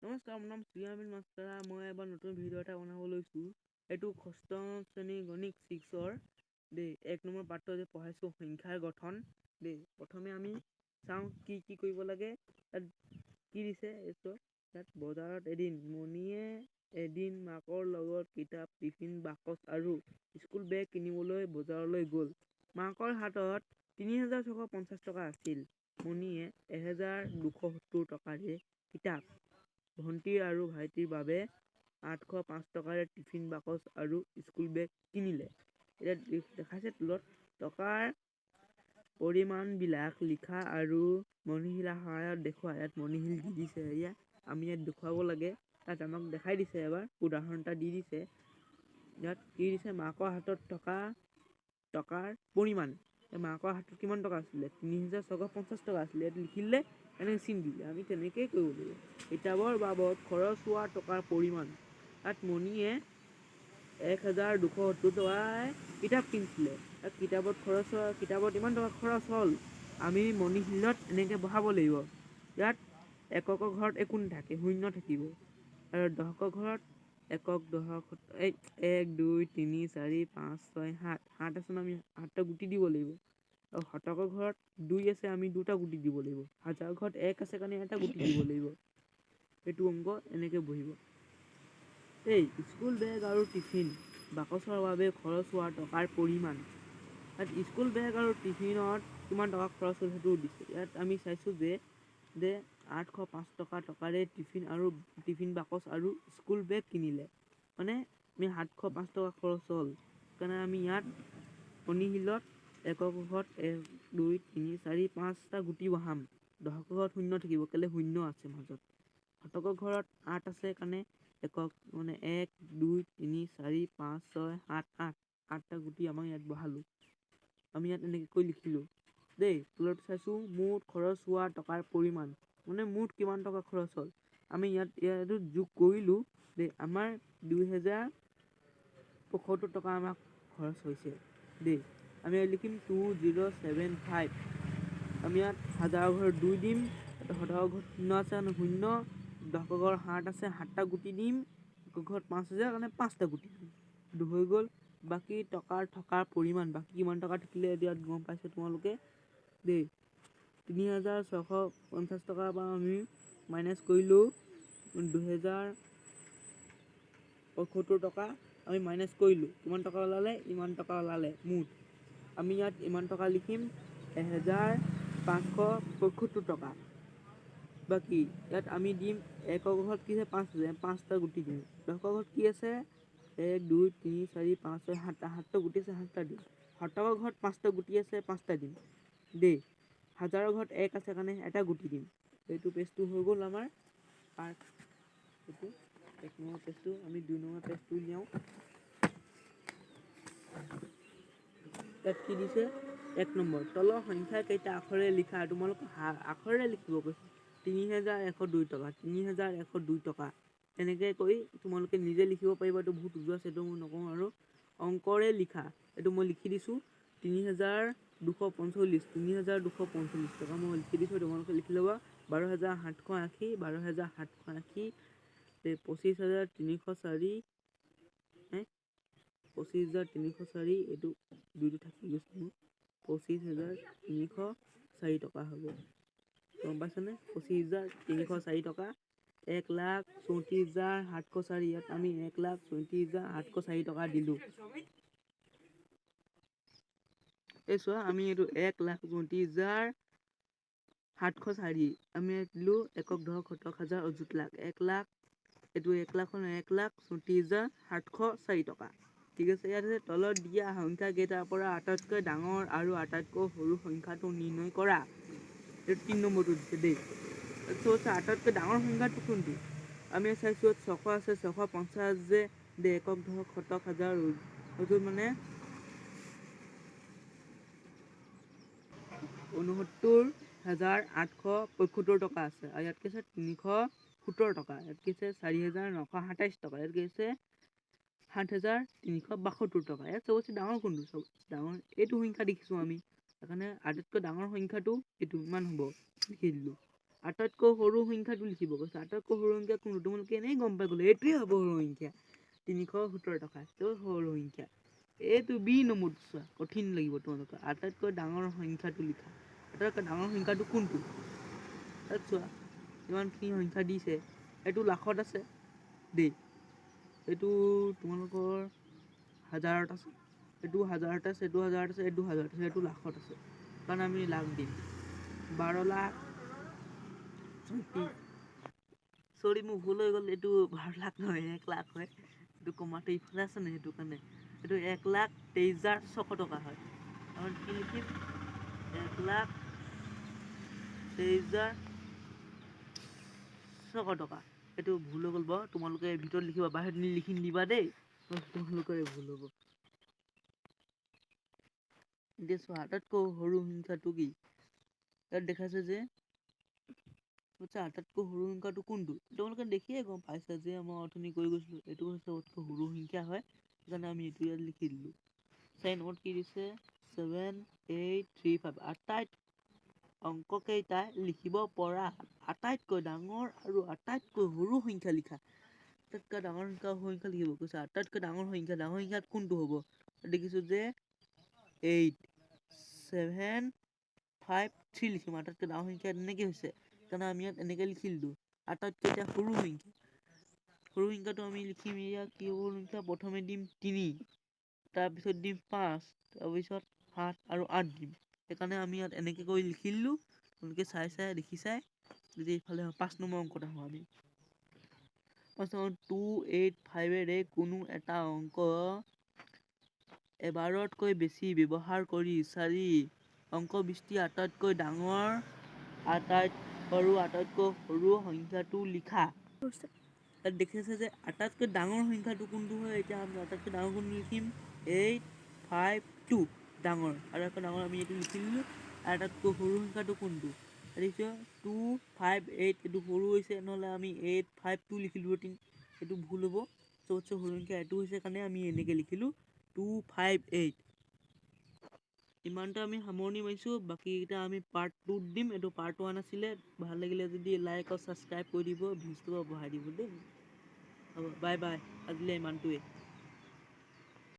নমস্কাৰ, মোৰ নাম শ্ৰীয়ামিন মাস্তাৰা। মই এবাৰ নতুন ভিডিঅ' এটা বনাব লৈছোঁ। এইটো ষষ্ঠ শ্ৰেণীৰ গণিত 6ৰ দেই 1 নম্বৰ পাঠটো যে পঢ়াইছোঁ সংখ্যাৰ গঠন দেই। প্ৰথমে আমি চাওঁ কি কৰিব লাগে। তাত কি দিছে এইটো তাত বজাৰত মণিয়ে এদিন মাকৰ লগত কিতাপ, টিফিন বাকচ আৰু স্কুল বেগ কিনিবলৈ বজাৰলৈ গ'ল। মাকৰ হাতত ৩,৬৫০ টকা আছিল। মণিয়ে ১,২৭০ টকাৰে কিতাপ, ভণ্টি আৰু ভাইটিৰ বাবে ৮০৫ টকাৰে টিফিন বাকচ আৰু স্কুল বেগ কিনিলে। এতিয়া দেখাইছে তলত টকাৰ পৰিমাণবিলাক লিখা আৰু মণিশিলাৰ সহায়ত দেখুওৱা। ইয়াত মণিশিল দি দিছে। আমি ইয়াত দেখুৱাব লাগে। তাত আমাক দেখাই দিছে, এবাৰ উদাহৰণ এটা দি দিছে। ইয়াত কি দিছে, মাকৰ হাতত থকা টকাৰ পৰিমাণ। মাকৰ হাতত কিমান টকা আছিলে? ৩,৬৫০ টকা আছিলে। ইয়াত লিখিলে এনেকৈ চিন দিলে। আমি তেনেকেই কৰিব লাগিব। কিতাপৰ বাবদ খৰচ হোৱা টকাৰ পৰিমাণ। তাত মণিয়ে ১,২৭০ টকাৰে কিতাপ কিনিছিলে। তাত কিতাপত ইমান টকা খৰচ হ'ল। আমি মণিশিলত এনেকৈ বহাব লাগিব। ইয়াত এককৰ ঘৰত একো নাথাকে, শূন্য থাকিব। আৰু দশকৰ ঘৰত একক, দশক ১, ২, ৩, ৪, ৫, ৬, ৭ আছে ন, আমি ৭টা গুটি দিব লাগিব। আৰু শতকৰ ঘৰত ২ আছে, আমি ২টা গুটি দিব লাগিব। হাজাৰৰ ঘৰত ১ আছে কাৰণে এটা গুটি দিব লাগিব। এইটো অংক এনেকৈ বহিব। স্কুল বেগ আৰু টিফিন বাকচৰ বাবে খৰচ হোৱা টকাৰ পৰিমাণ। ইয়াত স্কুল বেগ আৰু টিফিনত কিমান টকা খৰচ হ'ল সেইটো দিছে। ইয়াত আমি চাইছোঁ যে ৮০৫ টকাৰে টিফিন বাকচ আৰু স্কুল বেগ কিনিলে। মানে আমি ৭০৫ টকা খৰচ হ'ল। সেইকাৰণে আমি ইয়াত মণিশিলত একক ঘৰত ১, ২, ৩, ৪, ৫টা গুটি বহাম। দশকৰ ঘৰত শূন্য থাকিব, কেলে শূন্য আছে মাজত। শতকৰ ঘৰত ৮ আছে কাৰণে একক মানে ১, ২, ৩, ৪, ৫, ৬, ৭, ৮টা গুটি আমাক ইয়াত বহালোঁ। আমি ইয়াত এনেকৈ লিখিলোঁ দেই। তলত চাইছোঁ মুঠ খৰচ হোৱা টকাৰ পৰিমাণ, মানে মুঠ কিমান টকা খৰচ হ'ল। আমি ইয়াতো যোগ কৰিলোঁ দেই। আমাৰ ২,০৭৫ টকা আমাক খৰচ হৈছে দেই। আমি ইয়াত লিখিম 2075। আমি ইয়াত হাজাৰৰ ঘৰত ২ দিম, শতকৰ ঘৰত শূন্য আছে কাৰণে শূন্য, দশকৰ ঘৰত ৭ আছে, ৭টা গুটি দিম। একৰ ঘৰত ৫ আছে কাৰণে 5টা গুটি দিম। সেইটো হৈ গ'ল। বাকী থকাৰ পৰিমাণ, বাকী কিমান টকা থাকিলে ইয়াত গম পাইছে তোমালোকে দেই। ৩,৬৫০ টকাৰ পৰা আমি মাইনাছ কৰিলোঁ ২,০৭৫ টকা। আমি মাইনাছ কৰিলোঁ, কিমান টকা ওলালে? ইমান টকা ওলালে মুঠ। আমি ইয়াত ইমান টকা লিখিম ১,৫৭৫ টকা। বাকী ইয়াত আমি দিম একৰ ঘৰত কি আছে? ৫ আছে, 5টা গুটি দিম। দশকৰ ঘৰত কি আছে? ১, ২, ৩, ৪, ৫, ৬, ৭টা গুটি আছে, 7টা দিম। শতকৰ ঘৰত 5টা গুটি আছে, 5টা দিম দেই। হাজাৰৰ ঘৰত ১ আছে কাৰণে এটা গুটি দিম। এইটো পেজটো হৈ গ'ল আমাৰ পাৰ্ট। এইটো ১ নম্বৰ পেজটো। আমি ২ নম্বৰ পেজটো উলিয়াওঁ। তাত কি দিছে? ১ নম্বৰ তলৰ সংখ্যা কেইটা আখৰেৰে লিখা। তোমালোকক আখৰেৰে লিখিব কৈছে। ৩,১০২ টকা, ৩,১০২ টকা। এনেকৈ কৰি তোমালোকে নিজে লিখিব পাৰিবা। এইটো বহুত উজু আছে, এইটো মই নকওঁ। আৰু অংকৰে লিখা, এইটো মই লিখি দিছোঁ ৩,২৪৫ টকা মই লিখি দিছোঁ। তোমালোকে লিখি ল'বা ১২,৭৮০, ১২,৭৮০, ২৫,৩০৪, ২৫,৩০৪। এইটো 2টো থাকি গৈছে মোৰ। ২৫,৩০৪ টকা হ'ব, গম পাইছানে? ২৫,৩০৪ টকা। ১,৩৪,৭০৪। ইয়াত আমি ১,৩৪,৭০৪ টকা দিলোঁ। এই চোৱা, আমি এইটো ১,৩৪,৭০৪ আমি দিলোঁ। একক, দশক, শতক, হাজাৰ, অযুত, লাখ। ১,০০,০০০ এইটো ১,৩৪,৭০৪ টকা। ঠিক আছে। ইয়াত আছে তলত দিয়া সংখ্যা কেইটাৰ পৰা আটাইতকৈ ডাঙৰ আৰু আটাইতকৈ সৰু সংখ্যাটো নিৰ্ণয় কৰা। এইটো ৩ নম্বৰটো দিছে দেই। আটাইতকৈ ডাঙৰ সংখ্যাটো কোনটো? আমি চাইছোঁ ৬০০ আছে, ৬৫০ যে দেই। একক, দশক, শতক, হাজাৰ, অযুত মানে ৬৯,৮৭৫ টকা আছে। আৰু ইয়াত কি আছে? ৩১৭ টকা। ইয়াত কি আছে? ৪,৯২৭ টকা। ইয়াত কি আছে? ৭,৩৭২ টকা। ইয়াত চবতছে ডাঙৰ কোনটো? চবতছে ডাঙৰ এইটো সংখ্যা দেখিছোঁ আমি, সেইকাৰণে আটাইতকৈ ডাঙৰ সংখ্যাটো এইটো ইমান হ'ব লিখি দিলোঁ। আটাইতকৈ সৰু সংখ্যাটো লিখিব কৈছে। আটাইতকৈ সৰু সংখ্যা কোনটো? তোমালোকে এনেই গম পাই গ'লে এইটোৱে হ'ব সৰু সংখ্যা। 370 টকা এইটো সৰু সংখ্যা। এইটো বি নম্বৰটো চোৱা, কঠিন লাগিব তোমালোকৰ। আটাইতকৈ ডাঙৰ সংখ্যাটো লিখা। আটাইতকৈ ডাঙৰ সংখ্যাটো কোনটো? তাত চোৱা ইমানখিনি সংখ্যা দিছে, এইটো লাখত আছে দেই, এইটো তোমালোকৰ হাজাৰত আছে, এইটো হাজাৰত আছে, এইটো হাজাৰত আছে, এইটো হাজাৰত আছে, এইটো লাখত আছে, কাৰণ আমি লাখ দিম। 12 লাখ, চৰি মোৰ ভুল হৈ গ'ল, এইটো 12 লাখ নহয় 1 লাখ হয়, এইটো কমাটো ইফালে আছে নে, সেইটো কাৰণে এইটো 1,23,600 টকা হয়। আমাৰ কি লিখিম? 1,23,600 টকা। এইটো ভুল হৈ গ'ল বাৰু, তোমালোকে ভিতৰত লিখিবা, বাহিৰত লিখি নিদিবা দেই, তোমালোকৰে ভুল হ'ব। এতিয়া চোৱা আটাইতকৈ সৰু সংখ্যাটো কি? ইয়াত দেখাইছে যে আটাইতকৈ সৰু সংখ্যাটো কোনটো? তোমালোকে দেখিয়ে গম পাইছা যে মই অথনি কৈ গৈছিলো, এইটো হৈছে সৰু সংখ্যা হয়, সেইকাৰণে আমি এইটো ইয়াত লিখি দিলো। 4 নম্বৰত কি দিছে? 7835। অংক কেইটা লিখিব পৰা আটাইতকৈ ডাঙৰ আৰু আটাইতকৈ সৰু সংখ্যা লিখা। আটাইতকৈ ডাঙৰ সংখ্যা লিখিব কৈছে। আটাইতকৈ ডাঙৰ সংখ্যাত কোনটো হ'ব? দেখিছো যে 8753 লিখিম। আটাইতকৈ ডাঙৰ সংখ্যা এনেকে হৈছে, সেইকাৰণে আমি ইয়াত এনেকে লিখি দিলো। আটাইতকৈ এতিয়া সৰু সংখ্যাটো আমি লিখিম। এয়া কি সৰু সংখ্যা? প্ৰথমে দিম 3, তাৰপিছত দিম 5, তাৰপিছত 7 আৰু 8 দিম। সেইকাৰণে আমি ইয়াত এনেকে কৰি লিখি দিলো। তোমালোকে চাই দেখি চাই যদি এইফালে 5 নম্বৰ অংকত আহোঁ আমি। 5 নম্বৰ 285ৰে কোনো এটা অংক এবাৰতকৈ বেছি ব্যৱহাৰ কৰি 4 অংক বিশিষ্ট আটাইতকৈ ডাঙৰ আটাইতকৈ সৰু সংখ্যাটো লিখা। তাত দেখিছে যে আটাইতকৈ ডাঙৰ সংখ্যাটো কোনটো হয়? এতিয়া আমি আটাইতকৈ ডাঙৰ কোনটো লিখিম? 852 ডাঙৰ। আটাইতকৈ ডাঙৰ আমি এইটো লিখি দিলোঁ। আটাইতকৈ সৰু সংখ্যাটো কোনটো? দেখিছোঁ 258, এইটো সৰু হৈছে, নহ'লে আমি 852 লিখিলোঁ হেঁতেন, এইটো ভুল হ'ব। চবতছে সৰু সংখ্যা এইটো হৈছে কাৰণে আমি এনেকৈ লিখিলোঁ 258। ইমানটো আমি সামৰণি মাৰিছোঁ, বাকীকেইটা আমি পাৰ্ট 2 দিম। এইটো পাৰ্ট 1 আছিলে। ভাল লাগিলে যদি লাইক আৰু ছাবস্ক্ৰাইব কৰি দিব, ভিউজটো বঢ়াই দিব দেই। হ'ব, বাই বাই, আজিলৈ ইমানটোৱে।